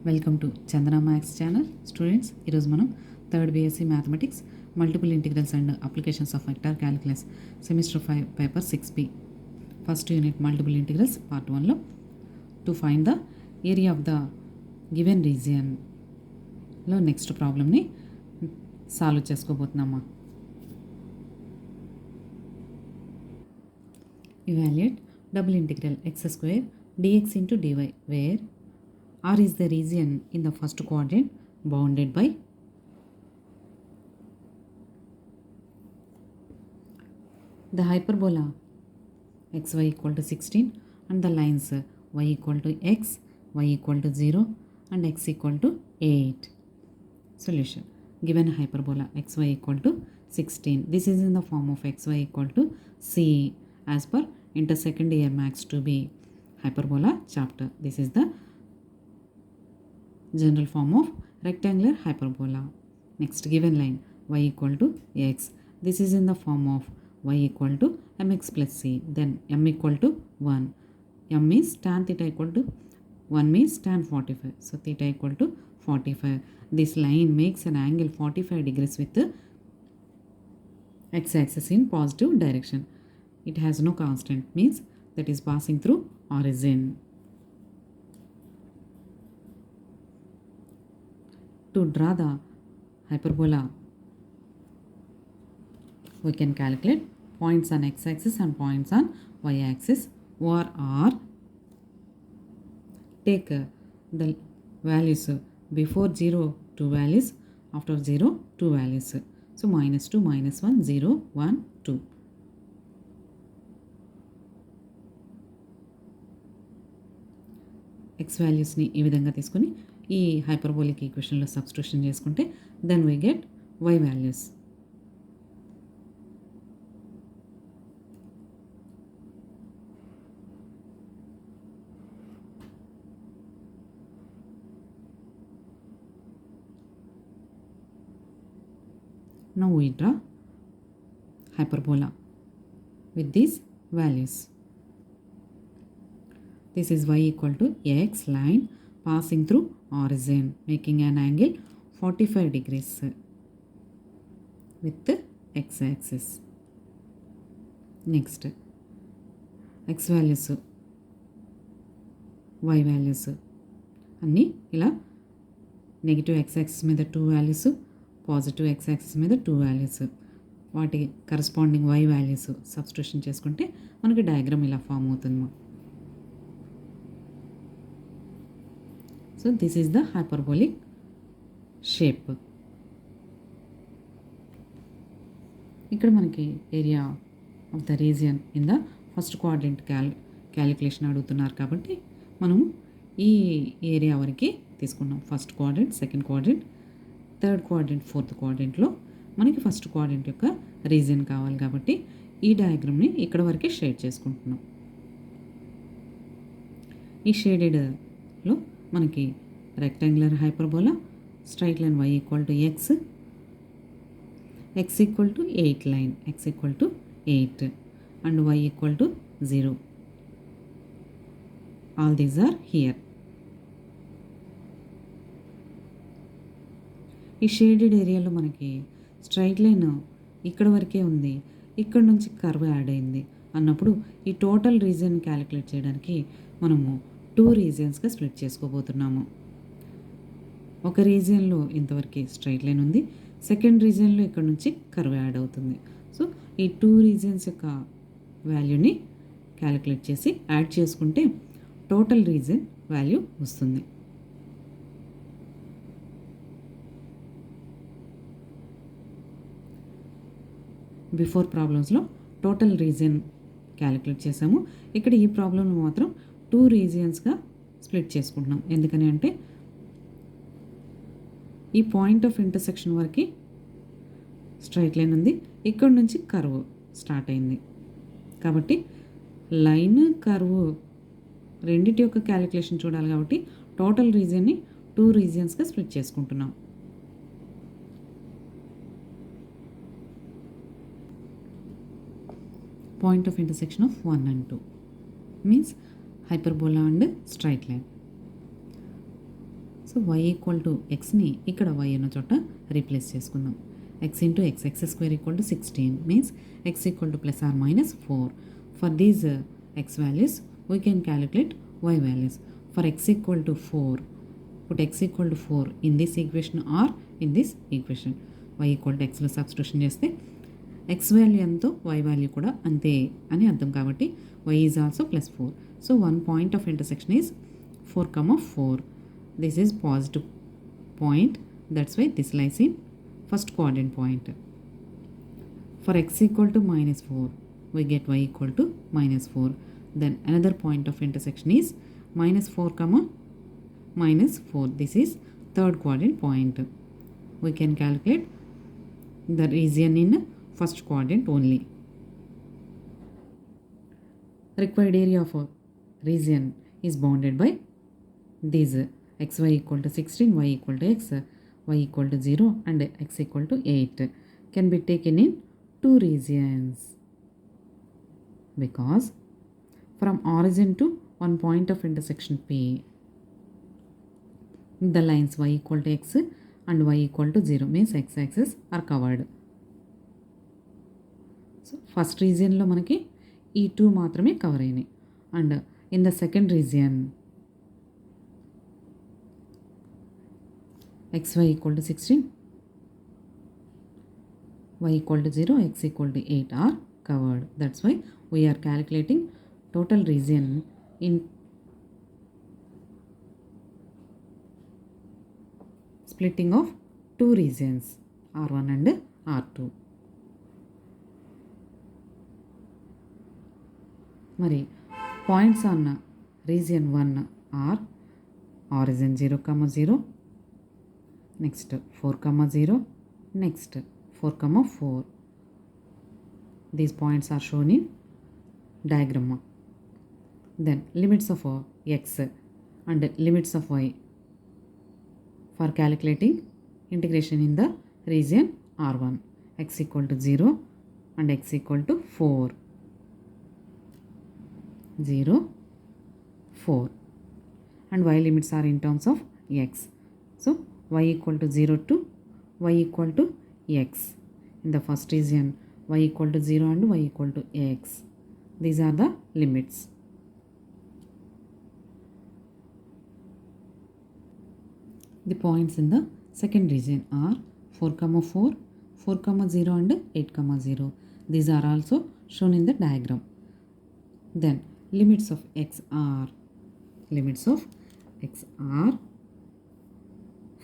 Welcome to Chandana maths channel. Students, ఈరోజు మనం third BSc mathematics multiple integrals and applications of vector calculus semester 5 paper 6B first unit multiple integrals part 1లో to find the area of the given రీజియన్లో next ప్రాబ్లమ్ని solve చేసుకోబోతున్నామా. Evaluate double integral x square dx into dy where R is the region in the first quadrant bounded by the hyperbola xy equal to 16 and the lines y equal to x, y equal to 0 and x equal to 8. Solution. Given hyperbola xy equal to 16. This is in the form of xy equal to c as per inter-second year max 2B hyperbola chapter. This is the general form of rectangular hyperbola. Next, given line y equal to x. This is in the form of y equal to mx plus c. Then m equal to 1. M is tan theta equal to 1 means tan 45. So theta equal to 45. This line makes an angle 45 degrees with the x-axis in positive direction. It has no constant, means that is passing through origin. To draw the hyperbola, we can calculate points on x-axis and points on y-axis. Or take the values before 0 2 values, after 0 2 values. So minus 2, minus 1, 0, 1, 2. x వాల్యూస్ని ఈ విధంగా తీసుకొని ఈ hyperbolic ఈక్వేషన్లో substitution చేసుకుంటే then we get y values. Now we draw hyperbola with these values. This is y equal to x line passing through origin making an angle 45 degrees with the x-axis. Next, x values, y values అన్నీ ఇలా negative x-axis మీద 2 values, positive x-axis మీద 2 values, వాటి corresponding y values substitution చేసుకుంటే మనకి diagram ఇలా form అవుతుంది. So this is the hyperbolic shape. ఇక్కడ మనకి area of the region in the first quadrant calculation అడుగుతున్నారు కాబట్టి మనం ఈ ఏరియా వరకు తీసుకున్నాం. First quadrant, second quadrant, third quadrant, fourth క్వాడ్రంట్లో మనకి ఫస్ట్ క్వాడ్రంట్ యొక్క రీజియన్ కావాలి కాబట్టి ఈ డయాగ్రామ్ని ఇక్కడ వరకే షేడ్ చేసుకుంటున్నాం. ఈ షేడెడ్లో మనకి rectangular hyperbola, straight line y equal to x, x equal to 8 line, x equal to 8 and y equal to 0. All these are here. ఈ షేడెడ్ ఏరియాలో మనకి స్ట్రైట్ లైన్ ఇక్కడ వరకే ఉంది, ఇక్కడ నుంచి కర్వ్ యాడ్ అయింది అన్నప్పుడు ఈ టోటల్ రీజియన్ క్యాలిక్యులేట్ చేయడానికి మనము 2 రీజియన్స్గా స్ప్లిట్ చేసుకోబోతున్నాము. ఒక రీజియన్లో ఇంతవరకు స్ట్రైట్ లైన్ ఉంది, సెకండ్ రీజియన్లో ఇక్కడ నుంచి కర్వ్ యాడ్ అవుతుంది. సో ఈ 2 రీజియన్స్ యొక్క వాల్యూని క్యాలిక్యులేట్ చేసి యాడ్ చేసుకుంటే టోటల్ రీజియన్ వాల్యూ వస్తుంది. బిఫోర్ ప్రాబ్లమ్స్లో టోటల్ రీజియన్ క్యాలిక్యులేట్ చేసాము. ఇక్కడ ఈ ప్రాబ్లమ్ని మాత్రం 2 రీజియన్స్గా స్ప్లిట్ చేసుకుంటున్నాం. ఎందుకని అంటే ఈ పాయింట్ ఆఫ్ ఇంటర్సెక్షన్ వరకు స్ట్రైట్ లైన్ ఉంది, ఇక్కడ నుంచి కర్వ్ స్టార్ట్ అయింది కాబట్టి లైన్ కర్వ్ రెండింటి యొక్క క్యాలిక్యులేషన్ చూడాలి కాబట్టి టోటల్ రీజియన్ని 2 రీజియన్స్గా స్ప్లిట్ చేసుకుంటున్నాం. Point of intersection of 1 and 2 means hyperbola and straight line. So y equal to ఎక్స్ని ఇక్కడ y ఉన్న చోట రీప్లేస్ చేసుకుందాం. x into x, x square equal to 16 means x equal to plus or minus 4. For these x values we can calculate y values. For x equal to 4, put x equal to 4 in this equation or in this equation. y equal to xలో substitution చేస్తే x value ఎంతో y value కూడా అంతే అని అర్థం. కాబట్టి y is also plus 4. So one point of intersection is 4,4. This is positive point. That's why this lies in first quadrant point. For x equal to minus 4, we get y equal to minus 4. Then another point of intersection is minus 4 comma minus 4. This is third quadrant point. We can calculate the region in first quadrant only. Required area of a region is bounded by these xy equal to 16, y equal to x, y equal to 0 and x equal to 8 can be taken in two regions, because from origin to one point of intersection P, the lines y equal to x and y equal to 0 means x axis are covered. So first region లో మనకి ఈ 2 మాత్రమే cover అయినాయి. And in the second region xy equal to 16, y equal to 0, x equal to 8 are covered. That's why we are calculating total region in splitting of two regions, R1 and R2. మరి points on region 1 are origin 0,0, next 4,0, next 4,4. These points are shown in diagram. Then limits of x and limits of y for calculating integration in the region R1. X equal to 0 and x equal to 4. 0, 4. And y limits are in terms of x. So y equal to 0 to y equal to x. In the first region, y equal to 0 and y equal to x. These are the limits. The points in the second region are 4,4, 4,0 and 8,0. These are also shown in the diagram. Then limits of x are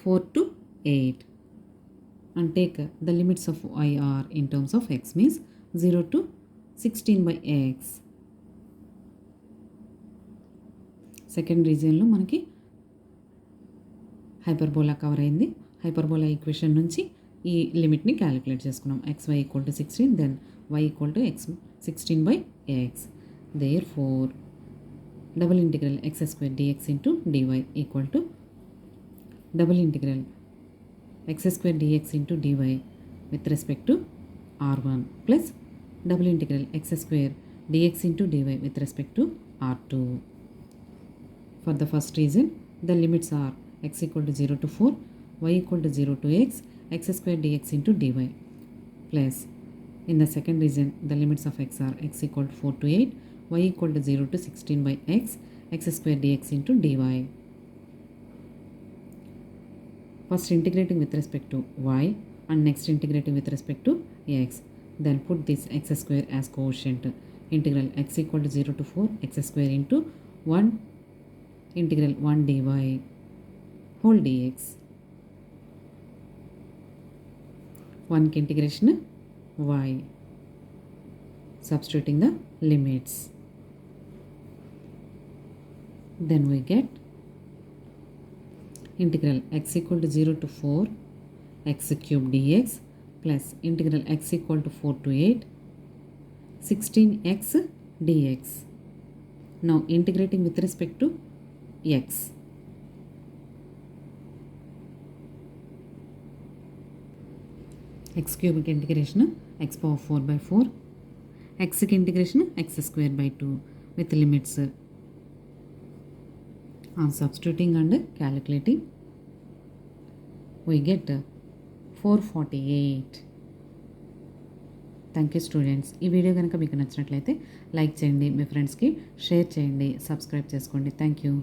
4 to 8. And take the limits of y are in terms of x means 0 to 16 by x. Second రీజియన్లో మనకి hyperbola cover అయింది. Hyperbola equation నుంచి ఈ లిమిట్ని calculate చేసుకున్నాం. xy equal to 16, then y equal to x 16 by x. Therefore double integral x square dx into dy equal to double integral x square dx into dy with respect to r1 plus double integral x square dx into dy with respect to r2. For the first reason, the limits are x equal to 0 to 4, y equal to 0 to x, x square dx into dy. Plus in the second reason, the limits of x are x equal to 4 to 8, y equal to 0 to 16 by x, x square dx into dy. First integrating with respect to y and next integrating with respect to x. Then put this x square as quotient. Integral x equal to 0 to 4 x square into 1 integral 1 dy whole dx. 1 integration y. Substituting the limits. Then we get integral x equal to 0 to 4 x cube dx plus integral x equal to 4 to 8 16x dx. Now integrating with respect to x. X cubic integration x power 4 by 4, x integration x square by 2 with limits. On substituting and calculating we get 448. Thank you students. ఈ video కనుక మీకు నచ్చినట్లయితే like చేయండి, మీ ఫ్రెండ్స్కి share చేయండి, subscribe చేసుకోండి. Thank you.